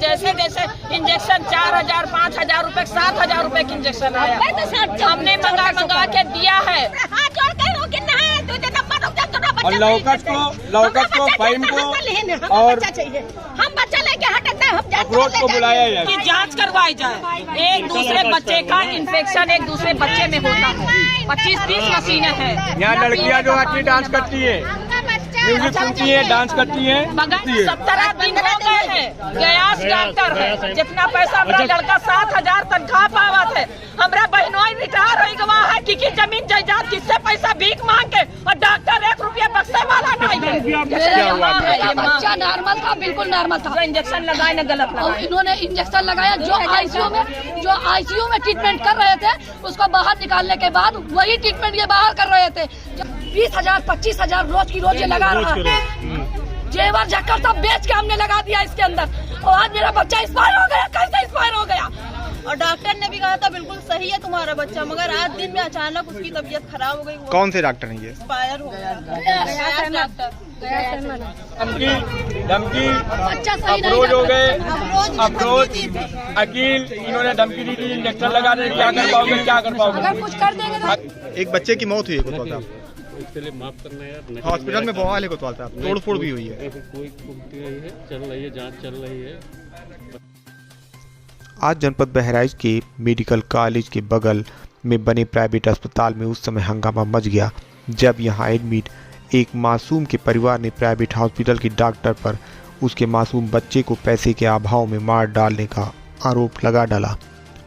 जैसे जैसे इंजेक्शन 4000, 5000 रुपए, 7000 रुपए की इंजेक्शन आया। हमने मंगा के दिया है। और लौकट को फाइम को और हम बच्चा लेके हटते हैं, हम अफरोज को बुलाया जाए कि जांच करवाई जाए। एक दूसरे बच्चे का इन्फेक्शन एक दूसरे बच्चे में होता है। 25-30 मशीनें हैं। यहाँ लड़कियाँ जो आती डांस करती है, म्यूजिक सुनती है, डांस करती है। मगर 17 दिन हो गए हैं। गयास डॉक्टर है, जितना पैसा हमारा लड़का 7000 तनख्वाह पावत है। हमारा बहनों रिटायर हो गवा है कि जमीन जायदाद किससे पैसा भीख मांग के, और डॉक्टर 1 रुपया बक्से वाला नहीं है। मेरा बच्चा नॉर्मल था, बिल्कुल नॉर्मल था। जो इंजेक्शन लगाए न गलत लगाए। इन्होंने इंजेक्शन लगाया। जो आईसीयू में ट्रीटमेंट कर रहे थे, उसको बाहर निकालने के बाद वही ट्रीटमेंट ये बाहर कर रहे थे। 20,000 25,000 रोज की रोज ये लगा रहा है। जेवर जक्कर सब बेच के हमने लगा दिया इसके अंदर, और आज मेरा बच्चा एक्सपायर हो गया। कैसे एक्सपायर हो गया? और डॉक्टर ने भी कहा था बिल्कुल सही है तुम्हारा बच्चा, मगर आज दिन में अचानक उसकी तबीयत खराब हो गई। कौन से डॉक्टर हैं ये? एक्सपायर हो गया धमकी अफरोज हो गए, अफरोज अकील, इन्होंने धमकी दी थी इंजेक्शन लगा रहे। क्या कर पाओगे, क्या कर पाओगे? कुछ कर देंगे। एक बच्चे की मौत हुई है कोतवाल साहब, इसके लिए माफ करना यार। हॉस्पिटल में बवाल है कोतवाल साहब, तोड़फोड़ भी हुई है। कोई कुमती नहीं है, चल रही है, जांच चल रही है। आज जनपद बहराइच के मेडिकल कॉलेज के बगल में बने प्राइवेट अस्पताल में उस समय हंगामा मच गया जब यहां एडमिट एक मासूम के परिवार ने प्राइवेट हॉस्पिटल के डॉक्टर पर उसके मासूम बच्चे को पैसे के अभाव में मार डालने का आरोप लगा डाला।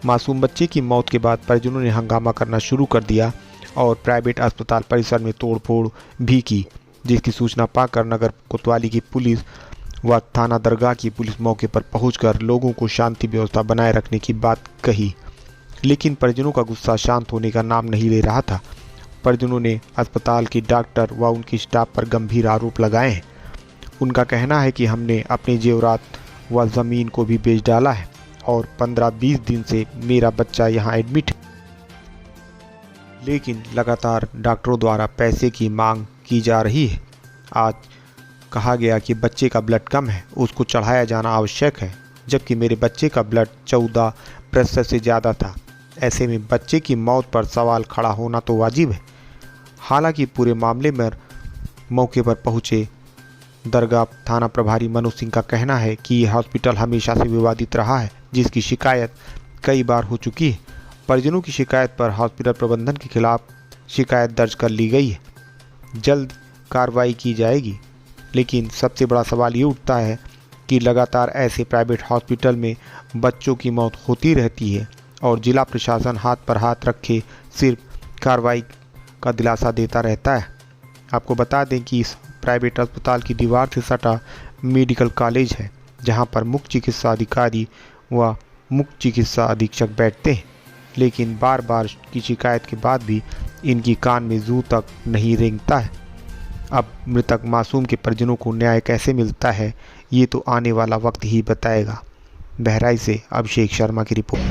मासूम बच्चे की मौत के बाद परिजनों ने हंगामा करना शुरू कर दिया और प्राइवेट अस्पताल परिसर में तोड़फोड़ भी की, जिसकी सूचना पाकर नगर कोतवाली की पुलिस व थाना दरगाह की पुलिस मौके पर पहुंचकर लोगों को शांति व्यवस्था बनाए रखने की बात कही, लेकिन परिजनों का गुस्सा शांत होने का नाम नहीं ले रहा था। परिजनों ने अस्पताल के डॉक्टर व उनकी स्टाफ पर गंभीर आरोप लगाए हैं। उनका कहना है कि हमने अपने जेवरात व ज़मीन को भी बेच डाला है और 15-20 दिन से मेरा बच्चा यहाँ एडमिट है, लेकिन लगातार डॉक्टरों द्वारा पैसे की मांग की जा रही है। आज कहा गया कि बच्चे का ब्लड कम है, उसको चढ़ाया जाना आवश्यक है, जबकि मेरे बच्चे का ब्लड 14% से ज़्यादा था। ऐसे में बच्चे की मौत पर सवाल खड़ा होना तो वाजिब है। हालांकि पूरे मामले में मौके पर पहुंचे दरगाह थाना प्रभारी मनोज सिंह का कहना है कि यह हॉस्पिटल हमेशा से विवादित रहा है, जिसकी शिकायत कई बार हो चुकी है। परिजनों की शिकायत पर हॉस्पिटल प्रबंधन के खिलाफ शिकायत दर्ज कर ली गई है, जल्द कार्रवाई की जाएगी। लेकिन सबसे बड़ा सवाल ये उठता है कि लगातार ऐसे प्राइवेट हॉस्पिटल में बच्चों की मौत होती रहती है और जिला प्रशासन हाथ पर हाथ रखे सिर्फ कार्रवाई का दिलासा देता रहता है। आपको बता दें कि इस प्राइवेट अस्पताल की दीवार से सटा मेडिकल कॉलेज है, जहां पर मुख्य चिकित्सा अधिकारी व मुख्य चिकित्सा अधीक्षक बैठते हैं, लेकिन बार बार की शिकायत के बाद भी इनकी कान में जू तक नहीं रेंगता है। अब मृतक मासूम के परिजनों को न्याय कैसे मिलता है, ये तो आने वाला वक्त ही बताएगा। बहराइच से अभिषेक शर्मा की रिपोर्ट।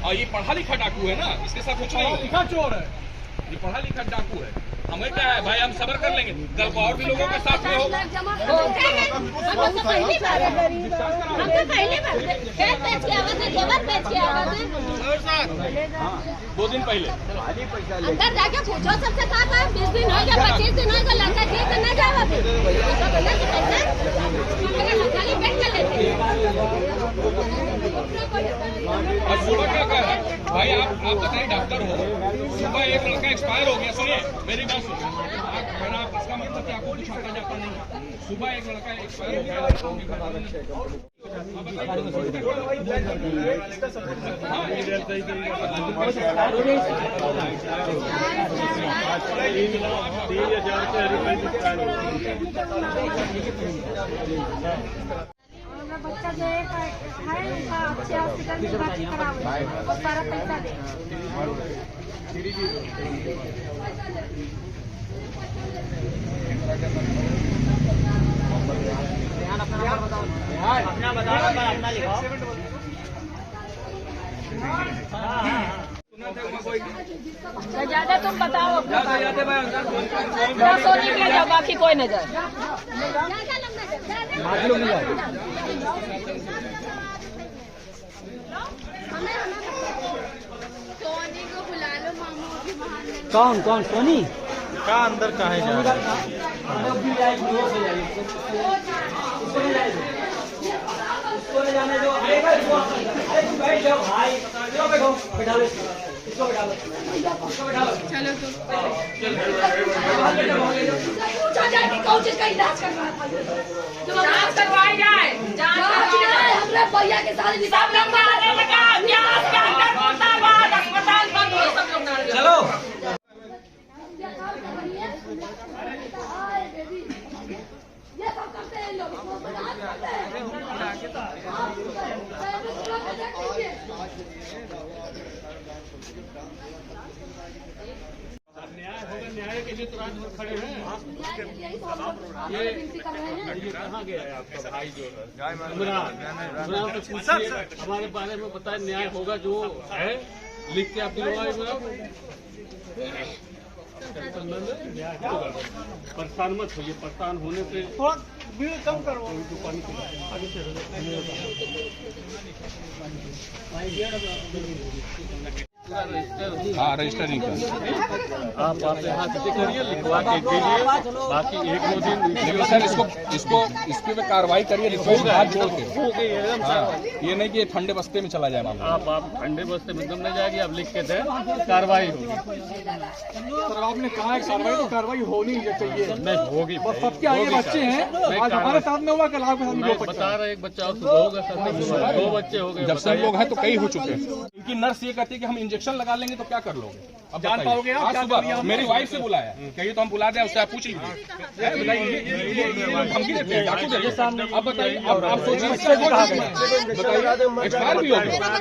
और ये पढ़ा लिखा डाकू है ना, इसके साथ कुछ नहीं लिखा चोर है, ये पढ़ा लिखा डाकू है। हमें क्या है भाई, हम सबर कर लेंगे, कल को और भी लोगों के साथ में हो। दो दिन पहले अंदर जाके पूछो सबसे, कहा 20 दिन हो गया, 25 दिन हो गया, लड़का ठीक से नहीं जाएगा। और सुबह क्या कर रहा है भाई, आप बताइए डॉक्टर हो, सुबह एक लड़का एक्सपायर हो गया। सुनिए मेरी बात सुनिए, आप इसका मतलब कि आपको कुछ आता जाता नहीं। सुबह एक लड़का एक्सपायर हो गया, बच्चा जो है उनका अच्छे हॉस्पिटल में भर्ती कराओ, वो सारा पैसा दे। ज्यादा तुम बताओ सोनी के जाओ, बाकी कोई न जाए। सोनी को बुला लो मामू की बहाने। कौन कौन सोनी का अंदर का है चलो तो पूछा जाए कि कौन चीज का इलाज करना था, जांच करवाई जाए, हमारे भैया के साथ सब लोग मारने लगा, प्याज के अंदर मुर्दाबाद, अस्पताल बंद हो, सब लोग नारे लगा। चलो ये सब करते हैं लोग, न्याय के लिए तो रात भर खड़े हैं। ये कहाँ गया है आपका भाई जो है इमरान? इमरान को पूछिए, हमारे बारे में बताए, न्याय होगा जो है लिख के आप दिलवाए। न्याय होगा, परेशान मत होइए, परेशान होने से थोड़ा भीड़ कम करो। हाँ रजिस्टर नहीं कर आप यहाँ से करिए, लिखवा के दीजिए, बाकी एक दो दिन सर इसको पे कार्रवाई करिए, हाथ जोड़ के। हो गई एकदम। हाँ, ये नहीं कि ठंडे बस्ते में चला जाए मामला। आप ठंडे बस्ते में एकदम नहीं जाएगी, आप लिख के दें, कार्रवाई होगी। सर आपने कहा कार्रवाई तो कार्रवाई होनी चाहिए। नहीं होगी, सबके आगे बच्चे हैं, आज हमारे साथ में हुआ, कल आपके साथ में हुआ। बता रहे एक बच्चा सुबह होगा, सर 2 बच्चे हो गए। जब सब लोग हैं तो कई हो चुके हैं। इनकी नर्स ये कहती है कि हम इंजेक्शन लगा लेंगे तो क्या कर लोगे? अब जान पाओगे आप? आज सुबह मेरी वाइफ से बुलाया, कहिए तो हम बुला दें, उससे आप पूछ लीजिए। धमकी देते हैं, डाकू देते हैं। अब बताइए, आप सोचिए, एक्सपायर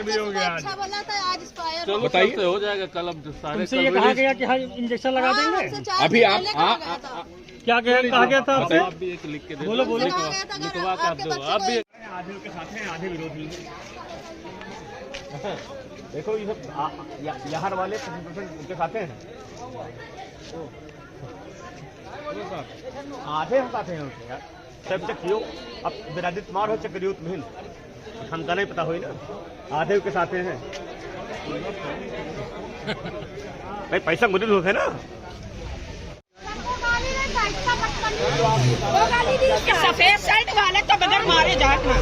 भी हो गया। अच्छा बोला था आज एक्सपायर चलो बताइए। कल से हो जाएगा, कल अब सारे तुमसे ये कहा गया कि हाँ इंजेक्शन लगा देंगे। अभी आप क्या कहा गया था आपसे? आप भी एक लिख के दे, बोलो बोलो। लिखवा के आप दो। आप भी आधे के साथ हैं, आधे विरोधी। देखो ये सब यहाँ वाले 50% उनके खाते हैं, आधे हम खाते हैं उनसे यार। सब चक्रियो अब बिरादरी तुम्हार हो, चक्रियो तुम्हें हमका नहीं पता हुई ना, आधे के साथ हैं भाई। पैसा मुझे लोग है ना। सफेद शर्ट वाले तो बगैर मारे जाना,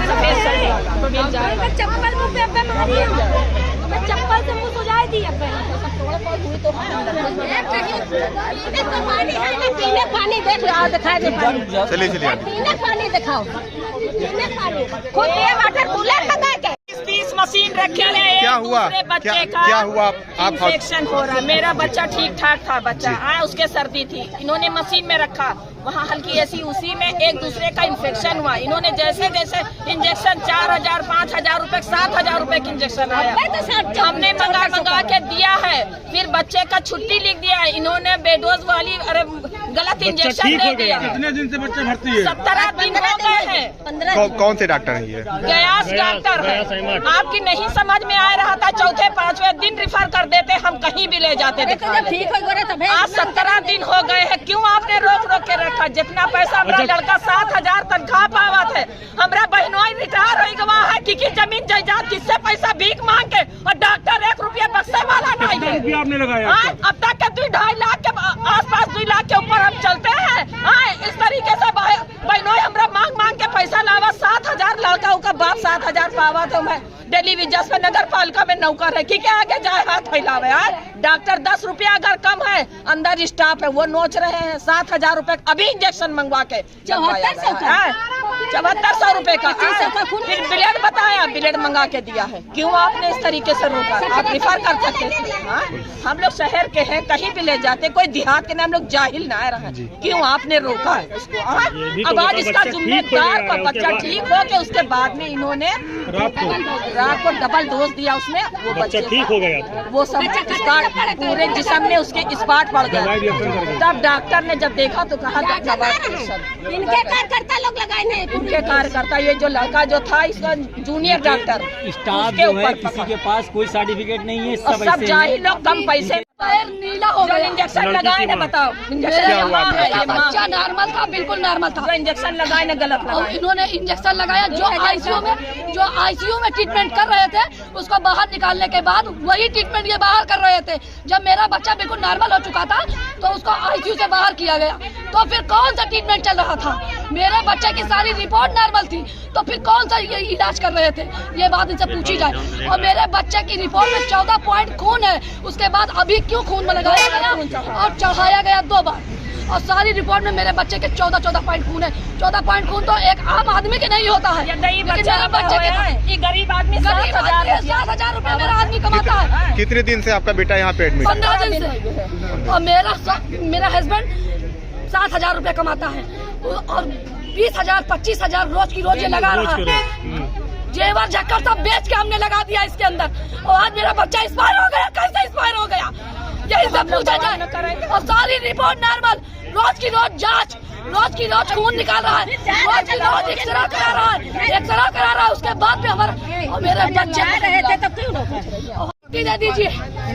सफेद शर्ट तो मिल जाएगा। चप्पल मुँह पे अब मारी है, चप्पल से मुँह सुझाई दी अब। तो पानी है ना, पीने पानी देख लो, दिखाई दे पानी। चलिए चलिए पीने पानी दिखाओ, पीने पानी खुद ये वाटर कूलर लगा के 20 मशीन रखे हैं। क्या हुआ? दूसरे बच्चे क्या हुआ? आप इन्फेक्शन हो रहा है। मेरा बच्चा ठीक ठाक था, बच्चा आया, उसके सर्दी थी, इन्होंने मशीन में रखा, वहाँ हल्की ऐसी, उसी में एक दूसरे का इन्फेक्शन हुआ। इन्होंने जैसे जैसे इंजेक्शन 4000 5000 रुपए 7000 रुपए की इंजेक्शन आया, हमने मंगा के दिया है। फिर बच्चे का छुट्टी लिख दिया है, इन्होंने बेडोज वाली अरे गलत इंजेक्शन दे दिया। कितने दिन से बच्चे भर्ती है? 17 दिन हो गए हैं। कौन से डॉक्टर हैं ये? गयास डॉक्टर है। आपकी नहीं समझ में आ रहा था, चौथे 5वें दिन रिफर कर देते, हम कहीं भी ले जाते थे। ठीक हो गया। आज 17 दिन हो गए हैं, क्यों आपने रोक रोक के रखा? जितना पैसा हमारा लड़का 7000 तनख्वाह पावत है, हमारा बहनोई रिटायर हो गवा है, कि जमीन जायदाद किससे पैसा भीख मांग के, और डॉक्टर 1 रुपया बक्से वाला नहीं है। आपने लगाया अब तक के 2.5 लाख के आसपास, 2 लाख के ऊपर हम चलते हैं। इस तरीके से बहनोई हमारा मांग मांग के पैसा लावा। 7000 लड़का का बाप 7000 पावा, तो मैं दिल्ली विजस में नगर पालिका में नौकर है, कि क्या आगे जाए हाथ फैलावे। डॉक्टर 10 रुपया अगर कम है, अंदर स्टाफ है, वो नोच रहे हैं 7000 रुपए अभी इंजेक्शन मंगवा के 7400 रुपए का। फिर ब्लेड बताया, ब्लेड मंगा के दिया है। क्यों आपने इस तरीके से रोका? आप रिफर कर सकते थे। हम लोग शहर के हैं, कहीं भी ले जाते, कोई देहात के नाम लोग जाहिल ना रहे, क्यों आपने रोका है इसको? अब आज इसका जिम्मेदार का बच्चा ठीक हो के उसके बाद में इन्होंने रात को डबल डोज दिया, उसमें वो बच्चा ठीक हो गया। वो सब पूरे जिस्म में उसके स्पॉट पड़ गया। तब डॉक्टर ने जब देखा तो कहा इनके कार्यकर्ता लोग लगाए उनके कार्यकर्ता, ये जो लड़का जो था इसका जूनियर डॉक्टर, स्टाफ जो है किसी के पास कोई सर्टिफिकेट नहीं है, सब जाहिल लोग कम पैसे पैर नीला हो गया। इंजेक्शन लगाए ना, बताओ इंजेक्शन बच्चा नॉर्मल था, बिल्कुल नॉर्मल था। इंजेक्शन लगाए ना गलत और इन्होंने इंजेक्शन लगाया। जो आईसीयू में ट्रीटमेंट कर रहे थे उसको बाहर निकालने के बाद वही ट्रीटमेंट ये बाहर कर रहे थे। जब मेरा बच्चा बिल्कुल नॉर्मल हो चुका था तो उसको आईसीयू से बाहर किया गया। तो फिर कौन सा ट्रीटमेंट चल रहा था? मेरे बच्चे की सारी रिपोर्ट नॉर्मल थी, तो फिर कौन सा ये इलाज कर रहे थे? ये बात इनसे पूछी जाए। और मेरे बच्चे की रिपोर्ट में 14 पॉइंट खून है, उसके बाद अभी क्यों खून में लगाया गया और चढ़ाया गया 2 बार? और सारी रिपोर्ट में मेरे बच्चे के 14 पॉइंट खून है। 14 पॉइंट खून तो एक आम आदमी के नहीं होता है, गरीब बच्चे के गरीब आदमी 7,000 रुपए मेरा आदमी कमाता है। कितने दिन से आपका बेटा यहाँ पे एडमिट है? 15 दिन से। और मेरा हस्बैंड 7,000 रुपए कमाता है और 20,000 25,000 रोज की रोज ये लगा रहा है। जेवर झक्कर सब बेच के हमने लगा दिया इसके अंदर। और आज मेरा बच्चा एक्सपायर हो गया। कैसे एक्सपायर हो गया यही सब पूछा जाए। और सारी रिपोर्ट नॉर्मल, रोज की रोज खून निकाल रहा है, रोज की रोज एक्सरे करा रहा है। उसके बाद भी हमारा मेरे बच्चे रहे थे तब क्यों दे दीजिए।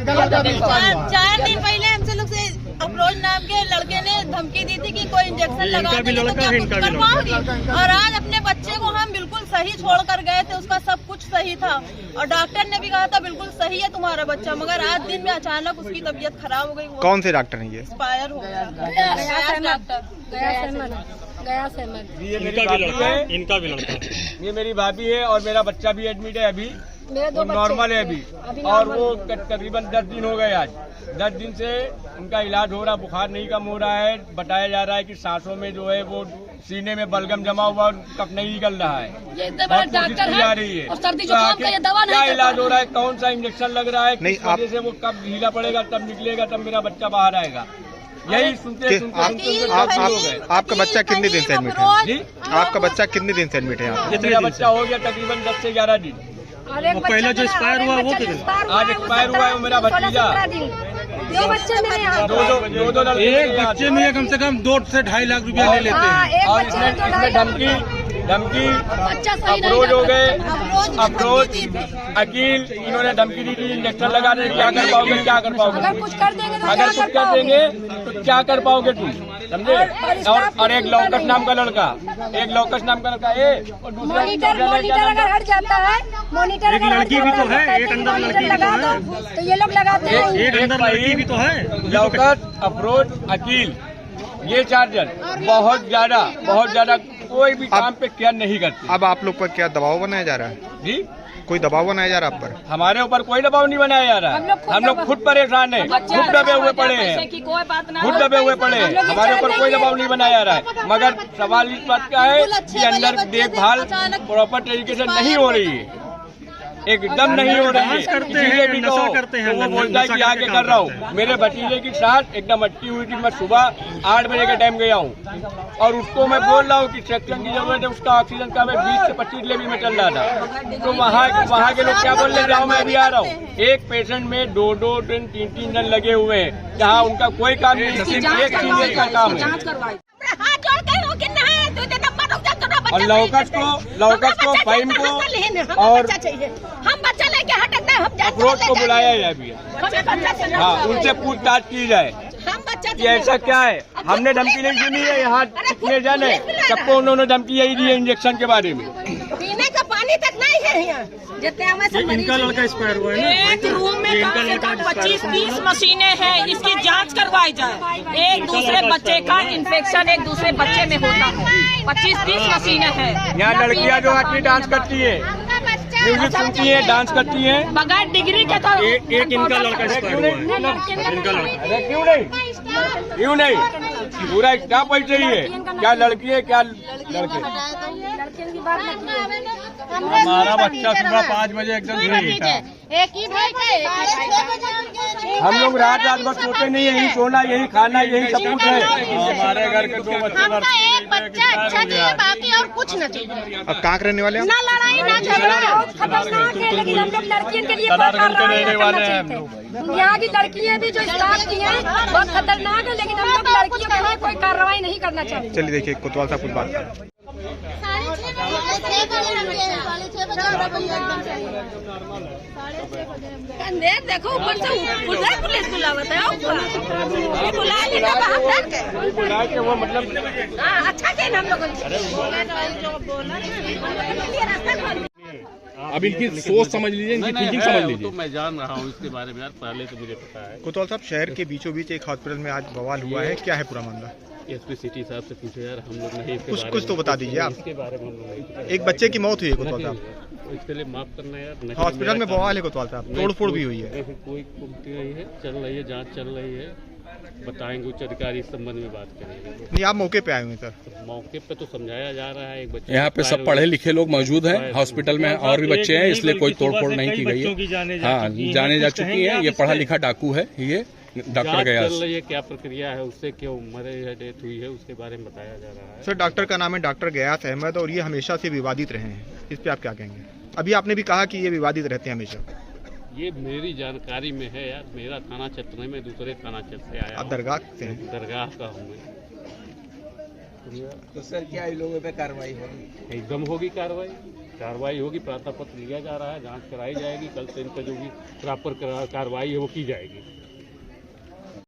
4 दिन पहले हमसे लोग से अफरोज नाम के लड़के ने धमकी दी थी कि कोई इंजेक्शन लगा देंगे तो क्या कुछ कर पाओगी। और आज अपने बच्चे को हम बिल्कुल सही छोड़ कर गए थे, उसका सब कुछ सही था और डॉक्टर ने भी कहा था बिल्कुल सही है तुम्हारा बच्चा, मगर आज दिन में अचानक उसकी तबीयत खराब हो गई। कौन से डॉक्टर हैं ये? एक्सपायर हो गया डॉक्टर गया से इनका भी लड़का ये मेरी भाभी है और मेरा बच्चा भी एडमिट है अभी, वो नॉर्मल है अभी। और वो तकरीबन 10 दिन हो गए। आज 10 दिन से उनका इलाज हो रहा, बुखार नहीं कम हो रहा है। बताया जा रहा है कि सांसों में जो है वो सीने में बलगम जमा हुआ और कफ नहीं निकल रहा है। बहुत कोशिश की जा रही है। क्या इलाज हो रहा है, कौन सा इंजेक्शन लग रहा है, किस वजह से वो कब ढीला पड़ेगा तब निकलेगा तब मेरा बच्चा बाहर आएगा, यही सुनते आपका बच्चा कितने दिन से एडमिट है जी? आपका बच्चा कितने दिन से एडमिट है यहाँ? मेरा बच्चा हो गया तकरीबन 10 से 11 दिन। वो पहले जो एक्सपायर हुआ वो आज एक्सपायर हुआ है वो मेरा भतीजा। 2 बच्चे मेरे यहाँ। दो एक बच्चे में कम से कम 2 से 2.5 लाख रुपया ले लेते हैं। और इसमें धमकी अफरोज हो गए, अफरोज अकील, इन्होंने धमकी दी थी इंजेक्शन लगा देंगे, क्या कर पाओगे अगर कुछ कर देंगे तो क्या कर पाओगे तुम, समझे? और एक लौकस नाम का लड़का और मॉनिटर अगर हट जाता है, मॉनिटर एक लड़की भी तो है, एक अंदर लड़की भी तो है, तो ये लोग लगाते हैं। एक अंदर लड़की भी तो है। लौकस, अफरोज, अकील, ये 4 जन बहुत ज्यादा कोई भी काम पे केयर नहीं करते। अब आप लोग पर क्या दबाव बनाया जा रहा है जी? कोई दबाव बनाया जा रहा है आप पर? हमारे ऊपर कोई दबाव नहीं बनाया जा रहा है। हम लोग खुद परेशान हैं, खुद दबे हुए पड़े हैं, हमारे ऊपर कोई दबाव नहीं बनाया जा रहा है। मगर सवाल इस बात का है कि अंदर देखभाल प्रॉपर तरीके से नहीं हो रही है, एकदम नहीं हो रही है। वो बोलता है कि आगे कर रहा हूँ। मेरे भतीजे की सांस एकदम अटकी हुई थी, मैं सुबह 8 बजे के टाइम गया हूँ और उसको मैं बोल रहा हूँ कि सेक्शन की जरूरत है, उसका ऑक्सीजन का मैं 20 से 25 लेवल में चल रहा था। तो वहाँ के लोग क्या बोल रहे हैं, मैं अभी आ रहा हूँ। एक पेशेंट में 2-2 दिन 3-3 जन लगे हुए हैं, जहाँ उनका कोई काम नहीं, सिर्फ एक सीनियर का काम है। और लौकस को फाइम को और हम बच्चा लेके हटते हैं, अफरोज को बुलाया है अभी। हाँ, उनसे पूछताछ की जाए कि ऐसा क्या है। हमने धमकी नहीं सुनी है, यहाँ कितने जन है सबको उन्होंने धमकी यही दी है इंजेक्शन के बारे में। पीने का पानी तक नहीं है यहाँ, जितने हमें इनका लड़का एक्सपायर हुआ है। एक रूम में कम से कम 25-30 मशीनें हैं, इसकी जांच करवाई जाए। एक दूसरे बच्चे का इन्फेक्शन एक दूसरे बच्चे में होता है, 25-30 मशीनें हैं। यहाँ लड़कियाँ जो आती डांस करती है, म्यूजिक सुनती है, डांस करती है, बगैर डिग्री के तो एक इनका लड़का एक्सपायर हुआ है। इनका लड़का अरे क्यों नहीं पूरा स्टाफ वही चाहिए, क्या लड़की है क्या लड़के। हमारा बच्चा सुबह 5 बजे एकदम एक ही भाई हम लोग रात भर सोते नहीं, यही सोना, यही खाना, यही सब कुछ है। हमारे घर के 2 बच्चे एक बच्चा अच्छा चाहिए, बाकी और कुछ न चाहिए। अब कहाँ के रहने वाले हैं? ना लड़ाई ना झगड़ा। बहुत खतरनाक है, लेकिन हम लोग लड़कियों के लिए यहाँ की लड़कियाँ भी जो स्टाफ की हैं बहुत खतरनाक है, लेकिन हम लोग लड़कियों के लिए कोई कार्रवाई नहीं करना चाहते। चलिए देखिए कोतवाल साहब कुछ बात देख देखो ऊपर से पुलिस बुलावत है बुला के वो मतलब अच्छा के हम लोग अब इनकी सोच समझ लीजिए, इनकी थिंकिंग समझ लीजिए। तो मैं जान रहा हूँ इसके बारे में यार, पहले तो मुझे पता है। कोतवाल साहब, शहर के बीचों बीच एक हॉस्पिटल में आज बवाल हुआ है, क्या है पूरा मामला? एसपी सिटी साहब से पूछे यार, हम लोग नहीं कुछ तो बता दीजिए आप। इसके बारे में हम लोग नहीं। एक बच्चे की मौत हुई है कोतवाल साहब, इसके लिए माफ करना यार। हॉस्पिटल में बवाल है कोतवाल साहब, तोड़फोड़ भी हुई है। कोई नहीं है, चल रही है जाँच चल रही है, बताएंगे उच्च अधिकारी इस संबंध में बात करेंगे। नहीं, आप मौके पे आए हुए सर? मौके पे तो समझाया जा रहा है। एक बच्चे यहाँ पे सब पढ़े लिखे लोग मौजूद हैं, हॉस्पिटल में और भी बच्चे हैं, इसलिए कोई तोड़फोड़ नहीं की गई है। हाँ, जाने जा चुकी है। ये पढ़ा लिखा डाकू है, ये डॉक्टर गया चल रही है। क्या प्रक्रिया है, उससे क्यों मरे है, डेथ हुई है, उसके बारे में बताया जा रहा है। सर, डॉक्टर का नाम है डॉक्टर गयास अहमद और ये हमेशा से विवादित रहे हैं, इस पे आप क्या कहेंगे? अभी आपने भी कहा कि ये विवादित रहते हैं हमेशा। ये मेरी जानकारी में है यार, मेरा थाना क्षेत्र में दूसरे थाना क्षेत्र से आया। आप दरगाह से हैं? दरगाह का हूँ मैं। तो सर क्या इन लोगों पे कार्रवाई होगी? एकदम होगी कार्रवाई होगी। प्रार्थना पत्र लिया जा रहा है, जांच कराई जाएगी, कल से इनका जो भी प्रॉपर कार्रवाई है वो की जाएगी।